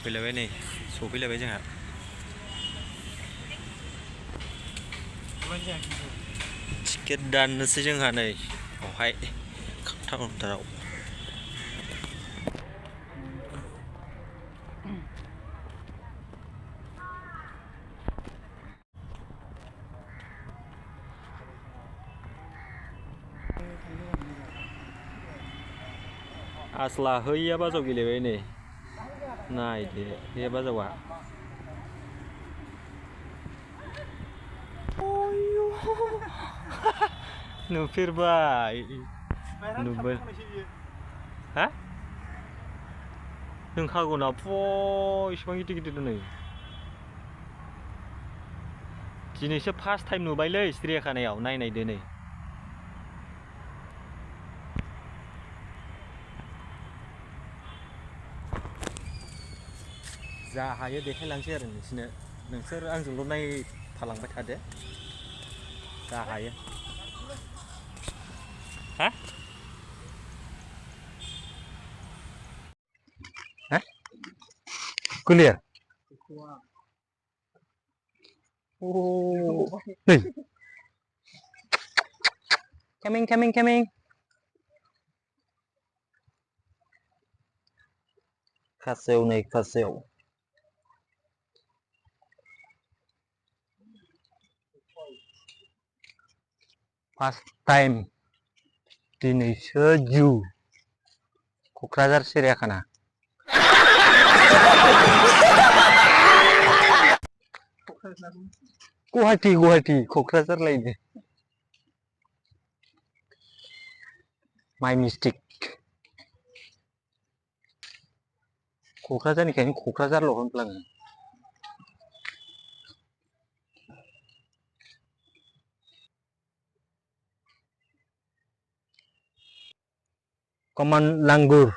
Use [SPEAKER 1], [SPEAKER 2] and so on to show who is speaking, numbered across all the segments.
[SPEAKER 1] फैलायबाय नै सफैलायबाय जोंहा टिकेट दाननोसै जोंहा नै बावहाय काउन्टाराव आसला हैया बाजाव गेलेबाय नै नायदो बे बाजावा नुफेरबाय नुबाय हा नोंखागौना इसिबां गिदिर गिदिर नै दिनैसो फार्स्ट टाइम नुबायलै सिरियाखानायाव नायनायदो नै जा हायो देखायलांसै आरो नोंसोर आंजोंल' नायफालांबाय थादो जा हायो हा हा क्लियार नै coming खासेव नै खासेव फार्स्ट टाइम दिनैसो जिउ क'क्राझार सिरियाखाना गुवाहाटी क'क्राझार लायनो माइ मिस्टेक क'क्राझारनिखायनो क'क्राझारल' होनफ्लाङो कमन लांगुर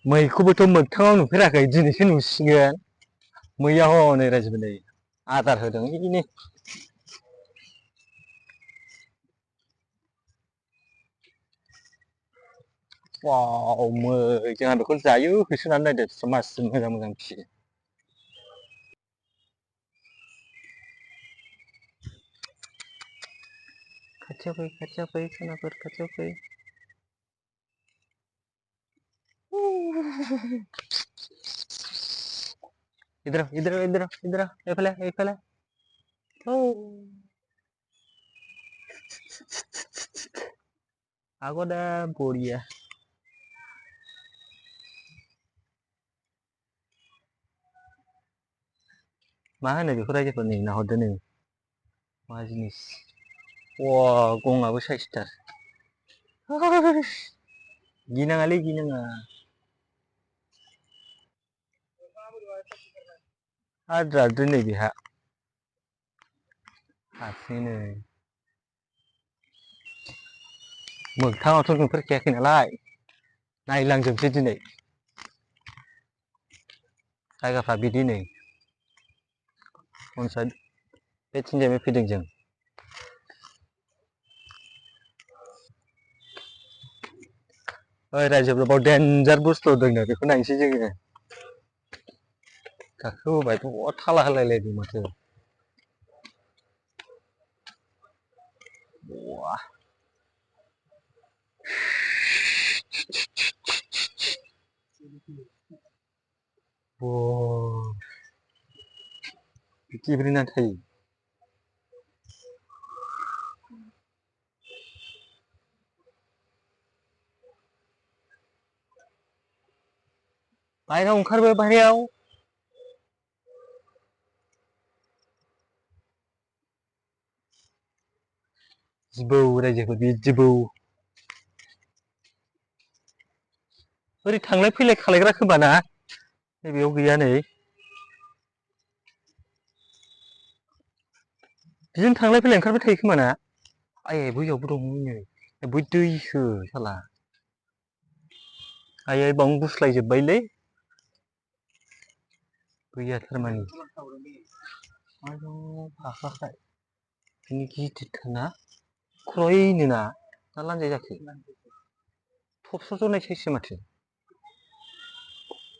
[SPEAKER 1] मैखौबोथ' मोगथाङाव नुफेराखै दिनैसो नुसिगोन मैया हनै रायजोबो नै आदार होदों बिदिनो वाव मै जोंहा बेखौ जायो होसोनानै नायदो मासे मोजां फिसियो खाथियाव फै सनाफोर खाथियाव फै इधर एफाले आगो दा बरिया मा होनो बेखौ रायजोफोर नै नाहरदो नै मा जिनिस वा गंआबो साइसथार गिनाङालै गिनाङा आद्रा दोनै बेहा हारसिङैनो मोगथाङावथ' नुफेरखायाखै नालाय नायलांजोबसै दिनै जायगाफ्रा बिदि नै पन्सायत बे थिंजायबो फैदों जों ओइ रायजोफोर बाव देन्जार बुस्थु दंनो बेखौ नायनोसै जोङो गाखोबोबायथ' थाला होलायलायदों माथो वाह गेब्रेनानै थायो बाहेरायाव ओंखारबो बाहेरायाव जिबौ रायजोफोर बे जिबौ ओरै थांलाय फैलाय खालायग्रा खोमा ना नैबेयाव गैया नै बिदिनो थांलाय फैलाय ओंखारबाय थायो खोमा ना आयै बैयावबो दं नै बै दैसो साला आयै बावनो गुस्लायजोब्बायलै गैया थारमानि आयौ फाख्राखाय बिनि गिदिरथारना ख्रयनो ना लान्जाय जाखो थबस्र' जनाय साइससो माथो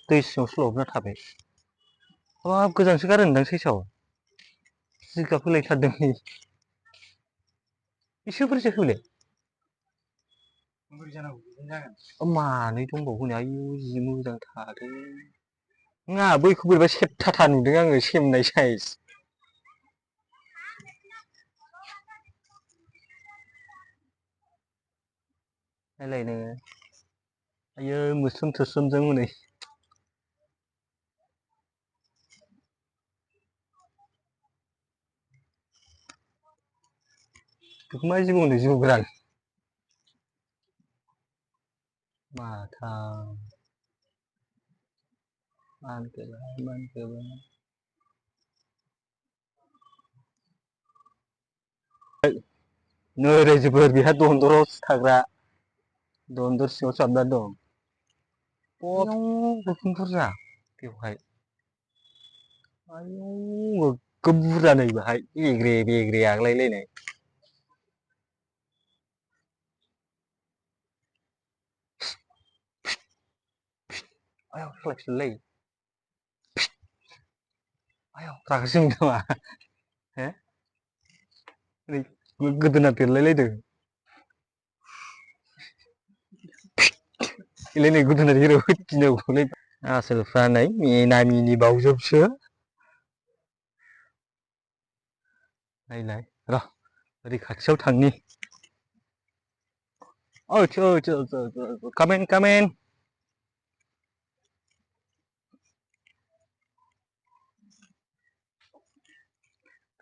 [SPEAKER 1] दै सिङावसो लबना थाबाय हाबाब गोजानसो गारो नोंदां सेसाव जिगाब होलायथारदों नै एसे बोरै जाखो बेलाय मानै दंबावो नै आयु जि मोजां थादों नङा बैखौ बोरैबा सेबथाथा नुदों आङो सेमनाय साइज नायलाय नोङो आयै मोस्रोम थोस्रोमजों हनै बेखौ मा जिबौ होनो जिबौ गोरान माथाम मानगोनां नै रायजोफोर बेहा दनदरावसो थाग्रा दनदर सिङावसो हाबना दं आयौ बेखौनो बुरजा बेवहाय आयौ नोगोद बुरजा नै बेहाय एग्रे बेग्रे आग्लायलायनाय आयौ खालायफिनलाय आयौ रागासो जोंदों नामा हो ओरै गोदोना देरलायलायदों इलाय नै गोदोना जेराव गिनांगौलाय आसोलफ्रा नै मिना मिनि बावजोबसो नायलाय र' ओरै खाथियाव थांनि काम इन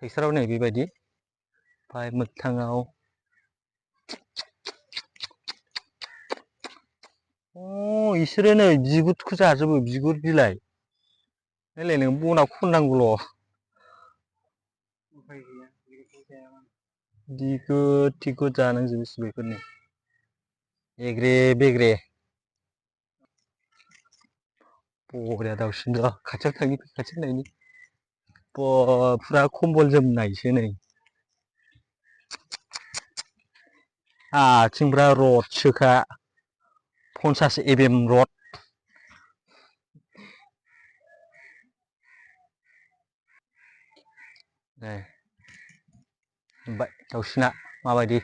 [SPEAKER 1] फैसाराव नै बेबायदि ओमफ्राय मोगथाङाव इसोरो नै बिगुरखौ जाजोबो बिगुर बिलाइ नायलाय नों बनाव खननांगौल' दिगुद थिगुद जानांजोबोसै बेफोरनो एग्रे बेग्रे बरिया दाउसिन र' खाथियाव थांनि खाथियाव नायनि फुरा खम्बल जोमनायसो नै आथिंफ्रा रडसोखा 50 mm रड नै नुबाय दाउसिना माबायदि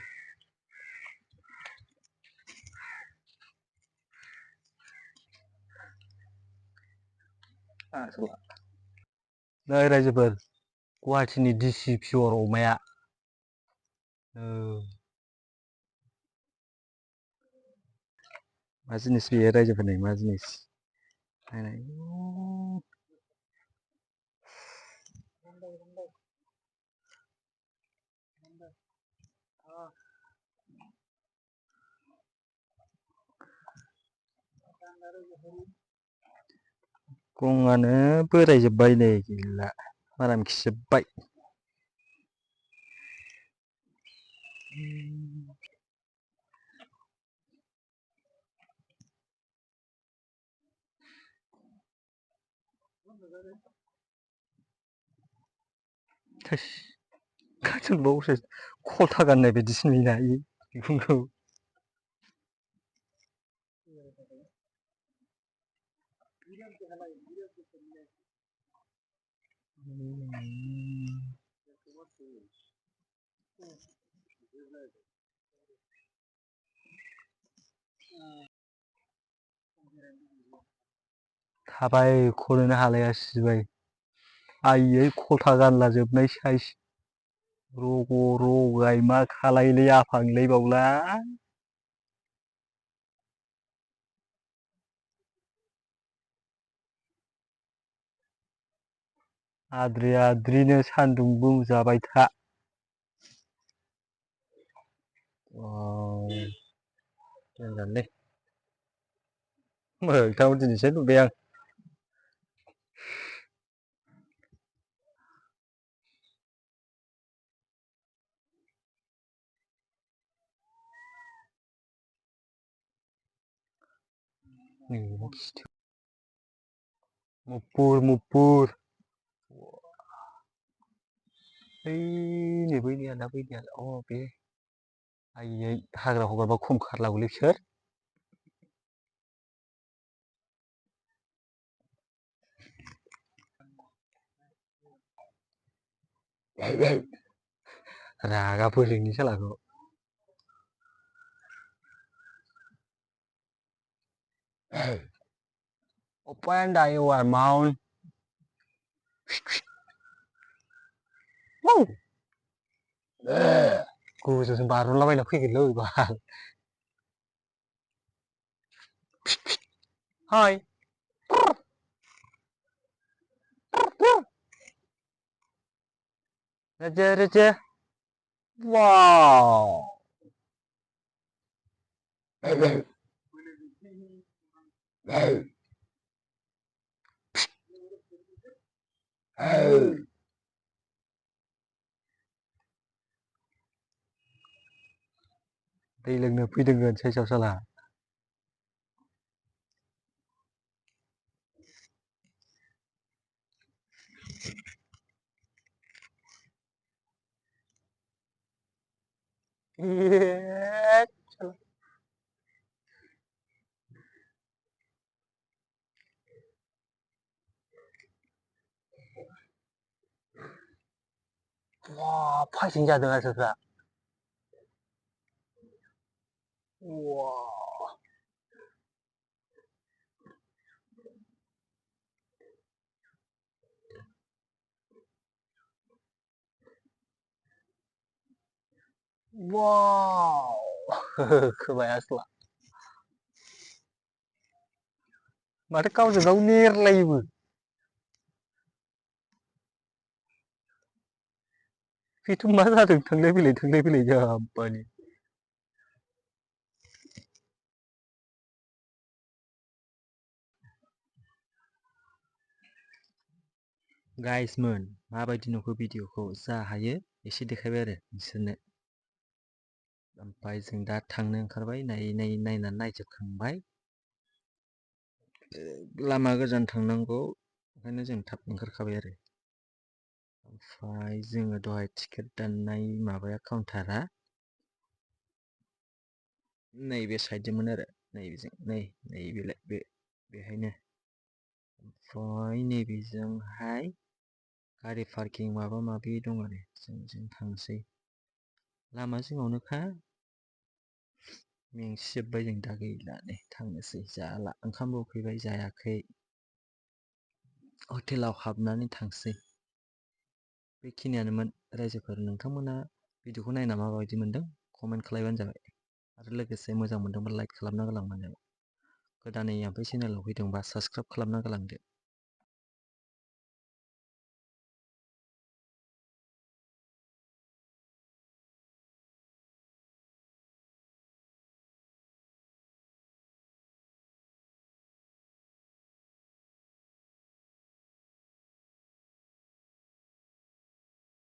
[SPEAKER 1] नै रायजोफोर गुवाहाटीनि डिसि पियर अमाया मा जिनिस बेयो रायजोफोरनि मा जिनिस नायनाय गङानो बोरायजोब्बाय नै गैला माराम खिजोब्बाय थोस खाजोलबावसो खलथा गाननाय बायदिसो नुयोना बिखुंखौ थाबायख'नोनो हालाया सिबाय आइयै खलथा गानला जोबनाय साइज रग' रगाय मा खालायलै आफांलै बावला आद्रि आद्रिनो सान्दुंबो जाबाय था मोजांलै मोगथाङाव दिनैसो नुबाय आं मुफुर नै बैनिया ना बैनिया बे आइयै हाग्रा हगारबा खम खारलागौलै बिसोर रागा फोजोंनि सालाखौ Open your mouth. गोजौजों बारनलाबायना फैगोनलै बाल हाय Raja wow दै लोंनो फैदोंगोन साइसाव साला wah फाइसिं जादों आसोलफ्रा wow wow खोबाय आसला माथो गावजों गाव नेरलायोबो बेथ' मा जादों थांलाय फैलाय जाब्बानि गाइसमोन माबायदि नुखो भिडिअखौ जा हायो एसे देखायबाय आरो नोंसोरनो ओमफ्राय जों दा थांनो ओंखारबाय नायनानै नायजोबखांबाय लामा गोजान थांनांगौ ओंखायनो जों थाब ओंखारखाबाय आरो ओमफ्राय जोङो दहाय टिकेट दाननाय माबाया काउन्टारा नैबे साइडजोंमोन आरो नैबेजों नैबेलाय बेहायनो ओमफ्राय नैबेजोंहाय गारि पार्किं माबा माबि दं आरो जों थांसै लामा जिङावनोखा मेंसिजोब्बाय जों दा गैला नै थांनोसै जाला ओंखामबो उखैबाय जायाखै हटेलाव हाबनानै थांसै बेखिनियानोमोन रायजोफोर नोंथांमोना भिडिअखौ नायना माबायदि मोनदों कमेन्ट खालामबानो जाबाय आरो लोगोसे मोजां मोनदोंबा लाइक खालामना गालांबानो जाबाय गोदानै ओमफ्राय चेनेलाव फैदोंबा साबस्क्राइब खालामना गालांदो